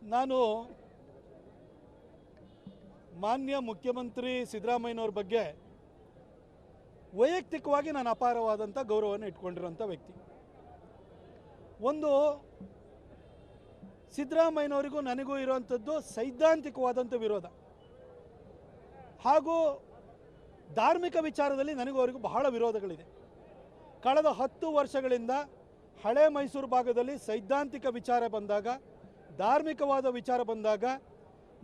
ನಾನು ಮಾನ್ಯ ಮುಖ್ಯಮಂತ್ರಿ ಸಿದ್ದರಾಮಯ್ಯನವರ ಬಗ್ಗೆ ವೈಯಕ್ತಿಕವಾಗಿ ನಾನು ಅಪಾರವಾದಂಥ ಗೌರವವನ್ನು ಇಟ್ಕೊಂಡಿರೋಂಥ ವ್ಯಕ್ತಿ. ಒಂದು ಸಿದ್ದರಾಮಯ್ಯನವರಿಗೂ ನನಗೂ ಇರುವಂಥದ್ದು ಸೈದ್ಧಾಂತಿಕವಾದಂಥ ವಿರೋಧ, ಹಾಗೂ ಧಾರ್ಮಿಕ ವಿಚಾರದಲ್ಲಿ ನನಗೂ ಅವರಿಗೂ ಬಹಳ ವಿರೋಧಗಳಿದೆ. ಕಳೆದ 10 ವರ್ಷಗಳಿಂದ ಹಳೆ ಮೈಸೂರು ಭಾಗದಲ್ಲಿ ಸೈದ್ಧಾಂತಿಕ ವಿಚಾರ ಬಂದಾಗ, ಧಾರ್ಮಿಕವಾದ ವಿಚಾರ ಬಂದಾಗ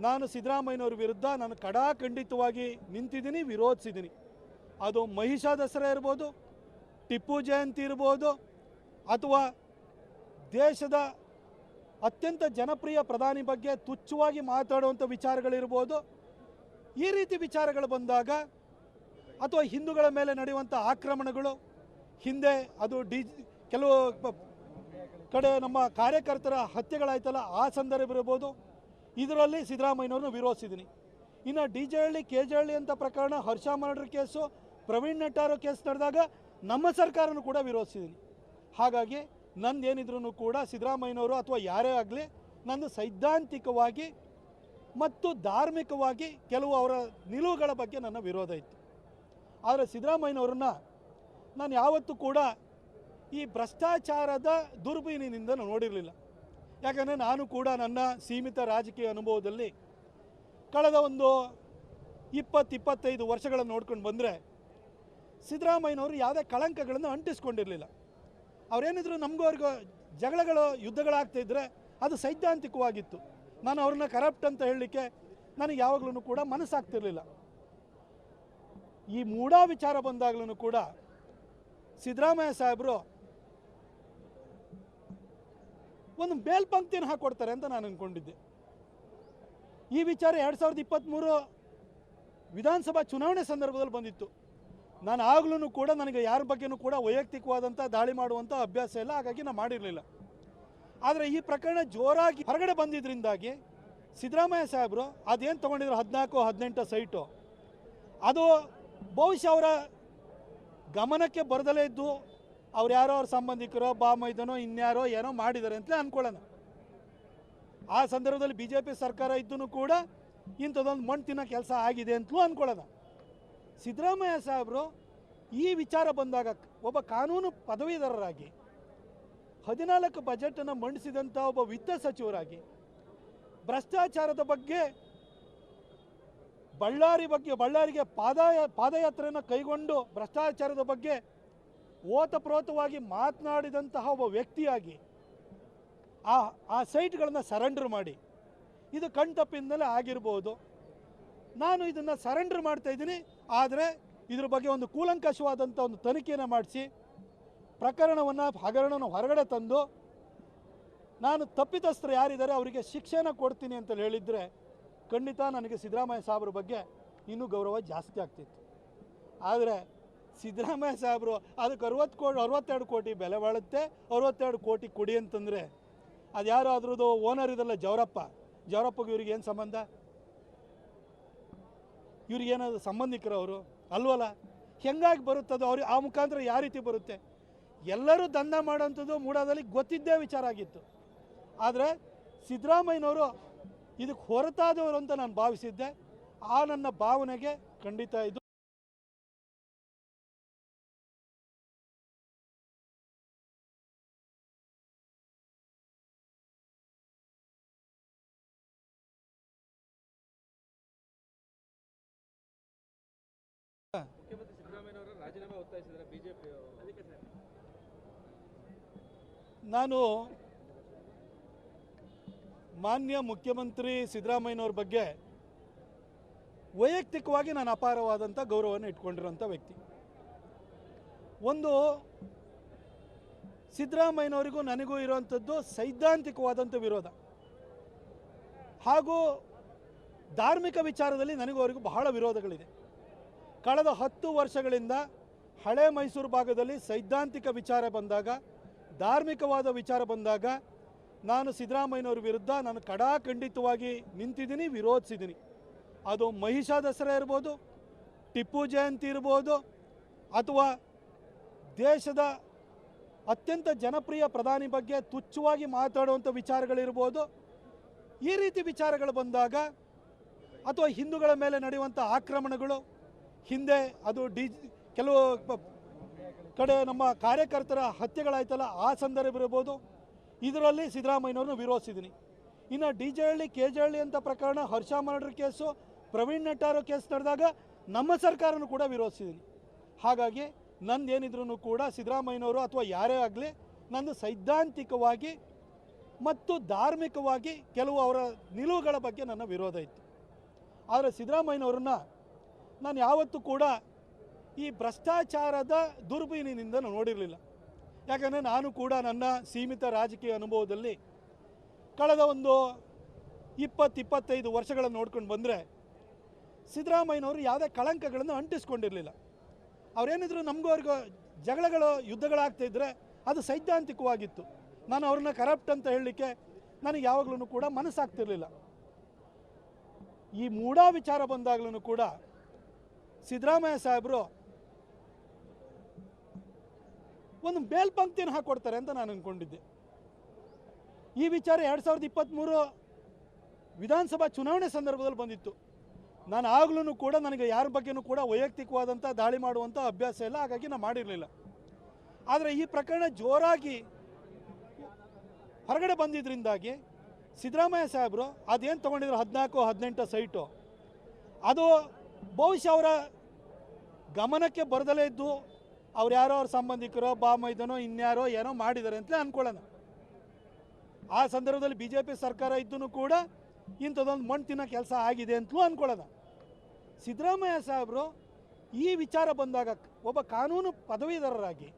ನಾನು ಸಿದ್ದರಾಮಯ್ಯನವ್ರ ವಿರುದ್ಧ ನಾನು ಖಡಾಖಂಡಿತವಾಗಿ ನಿಂತಿದ್ದೀನಿ, ವಿರೋಧಿಸಿದ್ದೀನಿ. ಅದು ಮಹಿಷ ದಸರಾ ಇರ್ಬೋದು, ಟಿಪ್ಪು ಜಯಂತಿ ಇರ್ಬೋದು, ಅಥವಾ ದೇಶದ ಅತ್ಯಂತ ಜನಪ್ರಿಯ ಪ್ರಧಾನಿ ಬಗ್ಗೆ ತುಚ್ಛವಾಗಿ ಮಾತಾಡುವಂಥ ವಿಚಾರಗಳಿರ್ಬೋದು. ಈ ರೀತಿ ವಿಚಾರಗಳು ಬಂದಾಗ, ಅಥವಾ ಹಿಂದೂಗಳ ಮೇಲೆ ನಡೆಯುವಂಥ ಆಕ್ರಮಣಗಳು, ಹಿಂದೆ ಅದು ಕೆಲವು ಕಡೆ ನಮ್ಮ ಕಾರ್ಯಕರ್ತರ ಹತ್ಯೆಗಳಾಯ್ತಲ್ಲ, ಆ ಸಂದರ್ಭ ಇರ್ಬೋದು. ಇದರಲ್ಲಿ ಸಿದ್ದರಾಮಯ್ಯನವ್ರನ್ನ ವಿರೋಧಿಸಿದ್ದೀನಿ. ಇನ್ನು DJ-ಹಳ್ಳಿ KJ-ಹಳ್ಳಿ ಅಂತ ಪ್ರಕರಣ, ಹರ್ಷ ಮರ್ಡರ್ ಕೇಸು, ಪ್ರವೀಣ್ ನೆಟ್ಟಾರೋ ಕೇಸ್ ನಡೆದಾಗ ನಮ್ಮ ಸರ್ಕಾರನೂ ಕೂಡ ವಿರೋಧಿಸಿದ್ದೀನಿ. ಹಾಗಾಗಿ ನಂದೇನಿದ್ರೂ ಕೂಡ ಸಿದ್ದರಾಮಯ್ಯನವರು ಅಥವಾ ಯಾರೇ ಆಗಲಿ, ನಂದು ಸೈದ್ಧಾಂತಿಕವಾಗಿ ಮತ್ತು ಧಾರ್ಮಿಕವಾಗಿ ಕೆಲವು ಅವರ ನಿಲುವುಗಳ ಬಗ್ಗೆ ನನ್ನ ವಿರೋಧ ಇತ್ತು. ಆದರೆ ಸಿದ್ದರಾಮಯ್ಯನವ್ರನ್ನ ನಾನು ಯಾವತ್ತೂ ಕೂಡ ಈ ಭ್ರಷ್ಟಾಚಾರದ ದುರ್ಬೀನಿನಿಂದ ನೋಡಿರಲಿಲ್ಲ. ಯಾಕಂದರೆ ನಾನು ಕೂಡ ನನ್ನ ಸೀಮಿತ ರಾಜಕೀಯ ಅನುಭವದಲ್ಲಿ ಕಳೆದ ಒಂದು 20-25 ವರ್ಷಗಳನ್ನು ನೋಡ್ಕೊಂಡು ಬಂದರೆ ಸಿದ್ದರಾಮಯ್ಯನವರು ಯಾವುದೇ ಕಳಂಕಗಳನ್ನು ಅಂಟಿಸ್ಕೊಂಡಿರಲಿಲ್ಲ. ಅವರೇನಿದ್ರು ನಮಗೂ ಅವ್ರಿಗೂ ಜಗಳಗಳು, ಯುದ್ಧಗಳಾಗ್ತಾಯಿದ್ರೆ ಅದು ಸೈದ್ಧಾಂತಿಕವಾಗಿತ್ತು. ನಾನು ಅವ್ರನ್ನ ಕರಪ್ಟ್ ಅಂತ ಹೇಳಲಿಕ್ಕೆ ನನಗೆ ಯಾವಾಗಲೂ ಕೂಡ ಮನಸ್ಸಾಗ್ತಿರಲಿಲ್ಲ. ಈ ಮೂಢಾ ವಿಚಾರ ಬಂದಾಗಲೂ ಕೂಡ ಸಿದ್ದರಾಮಯ್ಯ ಸಾಹೇಬರು ಒಂದು ಮೇಲ್ಪಂಕ್ತಿಯನ್ನು ಹಾಕ್ಕೊಡ್ತಾರೆ ಅಂತ ನಾನು ಅಂದ್ಕೊಂಡಿದ್ದೆ. ಈ ವಿಚಾರ 2023 ವಿಧಾನಸಭಾ ಚುನಾವಣೆ ಸಂದರ್ಭದಲ್ಲಿ ಬಂದಿತ್ತು. ನಾನು ಆಗಲೂ ಕೂಡ ನನಗೆ ಯಾರ ಬಗ್ಗೆನೂ ಕೂಡ ವೈಯಕ್ತಿಕವಾದಂಥ ದಾಳಿ ಮಾಡುವಂಥ ಅಭ್ಯಾಸ ಇಲ್ಲ, ಹಾಗಾಗಿ ನಾನು ಮಾಡಿರಲಿಲ್ಲ. ಆದರೆ ಈ ಪ್ರಕರಣ ಜೋರಾಗಿ ಹೊರಗಡೆ ಬಂದಿದ್ದರಿಂದಾಗಿ ಸಿದ್ದರಾಮಯ್ಯ ಸಾಹೇಬರು ಅದೇನು ತೊಗೊಂಡಿದ್ರು 14-18 ಸೈಟು, ಅದು ಬಹುಶಃ ಅವರ ಗಮನಕ್ಕೆ ಬರದಲೇ ಇದ್ದು ಅವ್ರು ಯಾರೋ ಅವ್ರ ಸಂಬಂಧಿಕರೋ ಬಾಮೈದನೋ ಇನ್ಯಾರೋ ಏನೋ ಮಾಡಿದ್ದಾರೆ ಅಂತಲೇ ಅಂದ್ಕೊಳ್ಳೋಣ. ಆ ಸಂದರ್ಭದಲ್ಲಿ BJP ಸರ್ಕಾರ ಇದ್ದೂ ಕೂಡ ಇಂಥದ್ದೊಂದು ಮಣ್ಣು ತಿನ್ನೋ ಕೆಲಸ ಆಗಿದೆ ಅಂತಲೂ ಅಂದ್ಕೊಳ್ಳೋಣ. ಸಿದ್ದರಾಮಯ್ಯ ಸಾಹೇಬರು ಈ ವಿಚಾರ ಬಂದಾಗ ಒಬ್ಬ ಕಾನೂನು ಪದವೀಧರರಾಗಿ 14 ಬಜೆಟನ್ನು ಮಂಡಿಸಿದಂಥ ಒಬ್ಬ ವಿತ್ತ ಸಚಿವರಾಗಿ ಭ್ರಷ್ಟಾಚಾರದ ಬಗ್ಗೆ ಬಳ್ಳಾರಿಗೆ ಪಾದಯಾತ್ರೆಯನ್ನು ಕೈಗೊಂಡು ಭ್ರಷ್ಟಾಚಾರದ ಬಗ್ಗೆ ಓತಪ್ರೋತವಾಗಿ ಮಾತನಾಡಿದಂತಹ ಒಬ್ಬ ವ್ಯಕ್ತಿಯಾಗಿ ಆ ಸೈಟ್ಗಳನ್ನು ಸರೆಂಡರ್ ಮಾಡಿ, ಇದು ಕಣ್ತಪ್ಪಿಂದಲೇ ಆಗಿರ್ಬೋದು. ನಾನು ಇದನ್ನು ಸರೆಂಡರ್ ಮಾಡ್ತಾಯಿದ್ದೀನಿ, ಆದರೆ ಇದ್ರ ಬಗ್ಗೆ ಒಂದು ಕೂಲಂಕಷವಾದಂಥ ಒಂದು ತನಿಖೆಯನ್ನು ಮಾಡಿಸಿ ಹಗರಣವನ್ನು ಹೊರಗಡೆ ತಂದು ನಾನು ತಪ್ಪಿತಸ್ಥರು ಯಾರಿದ್ದಾರೆ ಅವರಿಗೆ ಶಿಕ್ಷೆನ ಕೊಡ್ತೀನಿ ಅಂತ ಹೇಳಿದರೆ ಖಂಡಿತ ನನಗೆ ಸಿದ್ದರಾಮಯ್ಯ ಸಾಹೇಬ್ರ ಬಗ್ಗೆ ಇನ್ನೂ ಗೌರವ ಜಾಸ್ತಿ ಆಗ್ತಿತ್ತು. ಆದರೆ ಸಿದ್ದರಾಮಯ್ಯ ಸಾಹೇಬರು ಅದಕ್ಕೆ 62 ಕೋಟಿ ಬೆಲೆ ಬಾಳುತ್ತೆ, 62 ಕೋಟಿ ಕೊಡಿ ಅಂತಂದರೆ ಅದು ಯಾರು ಅದ್ರದ್ದು ಓನರ್ ಇದಲ್ಲ, ಜವರಪ್ಪಗೆ ಇವ್ರಿಗೆ ಏನು ಸಂಬಂಧ? ಇವ್ರಿಗೇನಾದ್ರು ಸಂಬಂಧಿಕರವರು ಅಲ್ವಲ್ಲ? ಹೆಂಗಾಗಿ ಬರುತ್ತದು? ಅವ್ರಿಗೆ ಆ ಮುಖಾಂತರ ಯಾವ ರೀತಿ ಬರುತ್ತೆ? ಎಲ್ಲರೂ ದಂಧ ಮಾಡೋಂಥದ್ದು ಮೂಡಾದಲ್ಲಿ ಗೊತ್ತಿದ್ದೇ ವಿಚಾರ ಆಗಿತ್ತು. ಆದರೆ ಸಿದ್ದರಾಮಯ್ಯನವರು ಇದಕ್ಕೆ ಹೊರತಾದವರು ಅಂತ ನಾನು ಭಾವಿಸಿದ್ದೆ. ಆ ನನ್ನ ಭಾವನೆಗೆ ಖಂಡಿತ ಇದು ಮುಖ್ಯಮಂತ್ರಿ ಸಿದ್ದರಾಮಯ್ಯನವರು ರಾಜೀನಾಮೆ ಒತ್ತಾಯಿಸಿದ್ದಾರೆ BJP. ನಾನು ಮಾನ್ಯ ಮುಖ್ಯಮಂತ್ರಿ ಸಿದ್ದರಾಮಯ್ಯನವ್ರ ಬಗ್ಗೆ ವೈಯಕ್ತಿಕವಾಗಿ ನಾನು ಅಪಾರವಾದಂಥ ಗೌರವವನ್ನು ಇಟ್ಕೊಂಡಿರೋಂಥ ವ್ಯಕ್ತಿ. ಒಂದು ಸಿದ್ದರಾಮಯ್ಯನವರಿಗೂ ನನಗೂ ಇರುವಂಥದ್ದು ಸೈದ್ಧಾಂತಿಕವಾದಂಥ ವಿರೋಧ, ಹಾಗೂ ಧಾರ್ಮಿಕ ವಿಚಾರದಲ್ಲಿ ನನಗೂ ಅವರಿಗೂ ಬಹಳ ವಿರೋಧಗಳಿದೆ. ಕಳೆದ 10 ವರ್ಷಗಳಿಂದ ಹಳೆ ಮೈಸೂರು ಭಾಗದಲ್ಲಿ ಸೈದ್ಧಾಂತಿಕ ವಿಚಾರ ಬಂದಾಗ, ಧಾರ್ಮಿಕವಾದ ವಿಚಾರ ಬಂದಾಗ ನಾನು ಸಿದ್ದರಾಮಯ್ಯನವ್ರ ವಿರುದ್ಧ ನಾನು ಖಡಾಖಂಡಿತವಾಗಿ ನಿಂತಿದ್ದೀನಿ, ವಿರೋಧಿಸಿದ್ದೀನಿ. ಅದು ಮಹಿಷ ದಸರಾ ಇರ್ಬೋದು, ಟಿಪ್ಪು ಜಯಂತಿ ಇರ್ಬೋದು, ಅಥವಾ ದೇಶದ ಅತ್ಯಂತ ಜನಪ್ರಿಯ ಪ್ರಧಾನಿ ಬಗ್ಗೆ ತುಚ್ಛವಾಗಿ ಮಾತಾಡುವಂಥ ವಿಚಾರಗಳಿರ್ಬೋದು. ಈ ರೀತಿ ವಿಚಾರಗಳು ಬಂದಾಗ ಅಥವಾ ಹಿಂದೂಗಳ ಮೇಲೆ ನಡೆಯುವಂಥ ಆಕ್ರಮಣಗಳು, ಹಿಂದೆ ಅದು ಕೆಲವು ಕಡೆ ನಮ್ಮ ಕಾರ್ಯಕರ್ತರ ಹತ್ಯೆಗಳಾಯ್ತಲ್ಲ, ಆ ಸಂದರ್ಭ ಇರ್ಬೋದು. ಇದರಲ್ಲಿ ಸಿದ್ದರಾಮಯ್ಯನವ್ರನ್ನ ವಿರೋಧಿಸಿದ್ದೀನಿ. ಇನ್ನು DJ-ಹಳ್ಳಿ KJ-ಹಳ್ಳಿ ಅಂತ ಪ್ರಕರಣ, ಹರ್ಷ ಮರ್ಡರ್ ಕೇಸು, ಪ್ರವೀಣ್ ನೆಟ್ಟಾರೋ ಕೇಸ್ ನಡೆದಾಗ ನಮ್ಮ ಸರ್ಕಾರನೂ ಕೂಡ ವಿರೋಧಿಸಿದ್ದೀನಿ. ಹಾಗಾಗಿ ನಂದೇನಿದ್ರೂ ಕೂಡ ಸಿದ್ದರಾಮಯ್ಯನವರು ಅಥವಾ ಯಾರೇ ಆಗಲಿ, ನಂದು ಸೈದ್ಧಾಂತಿಕವಾಗಿ ಮತ್ತು ಧಾರ್ಮಿಕವಾಗಿ ಕೆಲವು ಅವರ ನಿಲುವುಗಳ ಬಗ್ಗೆ ನನ್ನ ವಿರೋಧ ಇತ್ತು. ಆದರೆ ಸಿದ್ದರಾಮಯ್ಯನವ್ರನ್ನ ನಾನು ಯಾವತ್ತೂ ಕೂಡ ಈ ಭ್ರಷ್ಟಾಚಾರದ ದುರ್ಬೀನಿನಿಂದ ನೋಡಿರಲಿಲ್ಲ. ಯಾಕಂದರೆ ನಾನು ಕೂಡ ನನ್ನ ಸೀಮಿತ ರಾಜಕೀಯ ಅನುಭವದಲ್ಲಿ ಕಳೆದ ಒಂದು 20-25 ವರ್ಷಗಳನ್ನು ನೋಡ್ಕೊಂಡು ಬಂದರೆ ಸಿದ್ದರಾಮಯ್ಯನವರು ಯಾವುದೇ ಕಳಂಕಗಳನ್ನು ಅಂಟಿಸ್ಕೊಂಡಿರಲಿಲ್ಲ. ಅವರೇನಿದ್ರು ನಮಗೂ ಅವ್ರಿಗೂ ಜಗಳಗಳು, ಯುದ್ಧಗಳಾಗ್ತಾಯಿದ್ರೆ ಅದು ಸೈದ್ಧಾಂತಿಕವಾಗಿತ್ತು. ನಾನು ಅವ್ರನ್ನ ಕರಪ್ಟ್ ಅಂತ ಹೇಳಲಿಕ್ಕೆ ನನಗೆ ಯಾವಾಗಲೂ ಕೂಡ ಮನಸ್ಸಾಗ್ತಿರ್ಲಿಲ್ಲ. ಈ ಮೂಢ ವಿಚಾರ ಬಂದಾಗಲೂ ಕೂಡ ಸಿದ್ದರಾಮಯ್ಯ ಸಾಹೇಬರು ಒಂದು ಮೇಲ್ಪಂಕ್ತಿಯನ್ನು ಹಾಕ್ಕೊಡ್ತಾರೆ ಅಂತ ನಾನು ಅಂದ್ಕೊಂಡಿದ್ದೆ. ಈ ವಿಚಾರ 2023 ವಿಧಾನಸಭಾ ಚುನಾವಣೆ ಸಂದರ್ಭದಲ್ಲಿ ಬಂದಿತ್ತು. ನಾನು ಆಗಲೂ ಕೂಡ ನನಗೆ ಯಾರ ಬಗ್ಗೆನೂ ಕೂಡ ವೈಯಕ್ತಿಕವಾದಂಥ ದಾಳಿ ಮಾಡುವಂಥ ಅಭ್ಯಾಸ ಇಲ್ಲ, ಹಾಗಾಗಿ ನಾನು ಮಾಡಿರಲಿಲ್ಲ. ಆದರೆ ಈ ಪ್ರಕರಣ ಜೋರಾಗಿ ಹೊರಗಡೆ ಬಂದಿದ್ದರಿಂದಾಗಿ ಸಿದ್ದರಾಮಯ್ಯ ಸಾಹೇಬರು ಅದೇನು ತೊಗೊಂಡಿದ್ರು 14-18 ಸೈಟು, ಅದು ಬಹುಶಃ ಅವರ ಗಮನಕ್ಕೆ ಬರದಲೇ ಇದ್ದು ಅವ್ರು ಯಾರೋ ಅವ್ರ ಸಂಬಂಧಿಕರೋ ಬಾಮೈದನೋ ಇನ್ಯಾರೋ ಏನೋ ಮಾಡಿದ್ದಾರೆ ಅಂತಲೇ ಅಂದ್ಕೊಳ್ಳೋಣ. ಆ ಸಂದರ್ಭದಲ್ಲಿ BJP ಸರ್ಕಾರ ಇದ್ದೂ ಕೂಡ ಇಂಥದ್ದೊಂದು ಮಣ್ಣು ತಿನ್ನೋ ಕೆಲಸ ಆಗಿದೆ ಅಂತಲೂ ಅಂದ್ಕೊಳ್ಳೋಣ. ಸಿದ್ದರಾಮಯ್ಯ ಸಾಹೇಬರು ಈ ವಿಚಾರ ಬಂದಾಗ ಒಬ್ಬ ಕಾನೂನು ಪದವೀಧರರಾಗಿ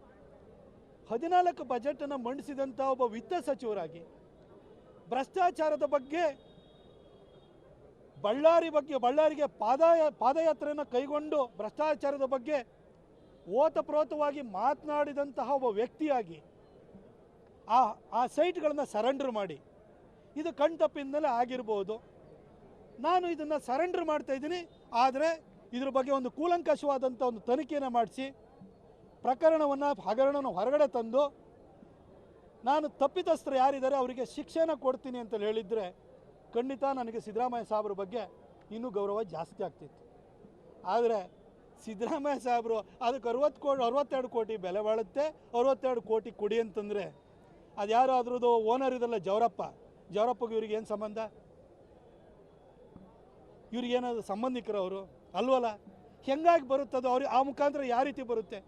14 ಬಜೆಟನ್ನು ಮಂಡಿಸಿದಂಥ ಒಬ್ಬ ವಿತ್ತ ಸಚಿವರಾಗಿ ಭ್ರಷ್ಟಾಚಾರದ ಬಗ್ಗೆ ಬಳ್ಳಾರಿಗೆ ಪಾದಯಾತ್ರೆಯನ್ನು ಕೈಗೊಂಡು ಭ್ರಷ್ಟಾಚಾರದ ಬಗ್ಗೆ ಓತಪ್ರೋತವಾಗಿ ಮಾತನಾಡಿದಂತಹ ಒಬ್ಬ ವ್ಯಕ್ತಿಯಾಗಿ ಆ ಸೈಟ್ಗಳನ್ನು ಸರೆಂಡರ್ ಮಾಡಿ, ಇದು ಕಣ್ತಪ್ಪಿಂದಲೇ ಆಗಿರ್ಬೋದು. ನಾನು ಇದನ್ನು ಸರೆಂಡರ್ ಮಾಡ್ತಾಯಿದ್ದೀನಿ, ಆದರೆ ಇದ್ರ ಬಗ್ಗೆ ಒಂದು ಕೂಲಂಕಷವಾದಂಥ ಒಂದು ತನಿಖೆಯನ್ನು ಮಾಡಿಸಿ ಹಗರಣವನ್ನು ಹೊರಗಡೆ ತಂದು ನಾನು ತಪ್ಪಿತಸ್ಥರು ಯಾರಿದ್ದಾರೆ ಅವರಿಗೆ ಶಿಕ್ಷೆನ ಕೊಡ್ತೀನಿ ಅಂತ ಹೇಳಿದರೆ ಖಂಡಿತ ನನಗೆ ಸಿದ್ದರಾಮಯ್ಯ ಸಾಹೇಬ್ರ ಬಗ್ಗೆ ಇನ್ನೂ ಗೌರವ ಜಾಸ್ತಿ ಆಗ್ತಿತ್ತು. ಆದರೆ ಸಿದ್ದರಾಮಯ್ಯ ಸಾಹೇಬರು ಅದಕ್ಕೆ 62 ಕೋಟಿ ಬೆಲೆ ಬಾಳುತ್ತೆ, 62 ಕೋಟಿ ಕೊಡಿ ಅಂತಂದರೆ ಅದು ಯಾರು ಅದ್ರದ್ದು ಓನರ್ ಇದಲ್ಲ ಜವರಪ್ಪಗೆ ಇವ್ರಿಗೆ ಏನು ಸಂಬಂಧ? ಇವ್ರಿಗೇನಾದ್ರು ಸಂಬಂಧಿಕರವರು ಅಲ್ವಲ್ಲ? ಹೆಂಗಾಗಿ ಬರುತ್ತದು? ಅವ್ರಿಗೆ ಆ ಮುಖಾಂತರ ಯಾವ ರೀತಿ ಬರುತ್ತೆ?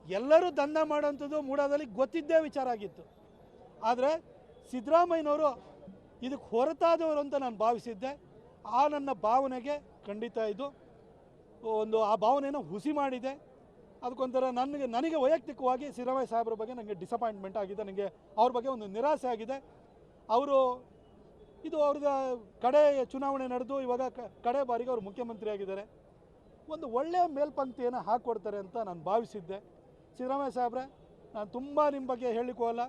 ಎಲ್ಲರೂ ದಂಧ ಮಾಡೋಂಥದ್ದು ಮೂಡಾದಲ್ಲಿ ಗೊತ್ತಿದ್ದೇ ವಿಚಾರ ಆಗಿತ್ತು. ಆದರೆ ಸಿದ್ದರಾಮಯ್ಯನವರು ಇದಕ್ಕೆ ಹೊರತಾದವರು ಅಂತ ನಾನು ಭಾವಿಸಿದ್ದೆ. ಆ ನನ್ನ ಭಾವನೆಗೆ ಖಂಡಿತ ಇದು ಆ ಭಾವನೆಯನ್ನು ಹುಸಿ ಮಾಡಿದೆ. ಅದಕ್ಕೊಂಥರ ನನಗೆ ವೈಯಕ್ತಿಕವಾಗಿ ಸಿದ್ದರಾಮಯ್ಯ ಸಾಹೇಬ್ರ ಬಗ್ಗೆ ನನಗೆ ಡಿಸಪಾಯಿಂಟ್ಮೆಂಟ್ ಆಗಿದೆ, ನನಗೆ ಅವ್ರ ಬಗ್ಗೆ ಒಂದು ನಿರಾಸೆ ಆಗಿದೆ. ಅವ್ರದ್ದು ಕಡೆ ಚುನಾವಣೆ ನಡೆದು ಇವಾಗ ಕಡೆ ಬಾರಿಗೆ ಅವರು ಮುಖ್ಯಮಂತ್ರಿ ಆಗಿದ್ದಾರೆ. ಒಂದು ಒಳ್ಳೆಯ ಮೇಲ್ಪಂಕ್ತಿಯನ್ನು ಹಾಕ್ಕೊಡ್ತಾರೆ ಅಂತ ನಾನು ಭಾವಿಸಿದ್ದೆ. ಸಿದ್ದರಾಮಯ್ಯ ಸಾಹೇಬ್ರೆ, ನಾನು ತುಂಬ ನಿಮ್ಮ ಬಗ್ಗೆ ಹೇಳಲಿಕ್ಕೂ ಅಲ್ಲ,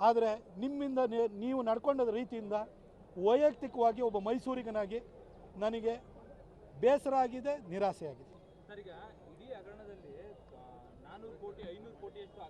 ಆದರೆ ನಿಮ್ಮಿಂದ ನೀವು ನಡ್ಕೊಂಡ ರೀತಿಯಿಂದ ವೈಯಕ್ತಿಕವಾಗಿ ಒಬ್ಬ ಮೈಸೂರಿಗನಾಗಿ ನನಗೆ ಬೇಸರ ಆಗಿದೆ, ನಿರಾಸೆ ಆಗಿದೆ. ಸರ್, ಈಗ ಇಡೀ ಹಗರಣದಲ್ಲಿ 400 ಕೋಟಿ 500 ಕೋಟಿಯಷ್ಟು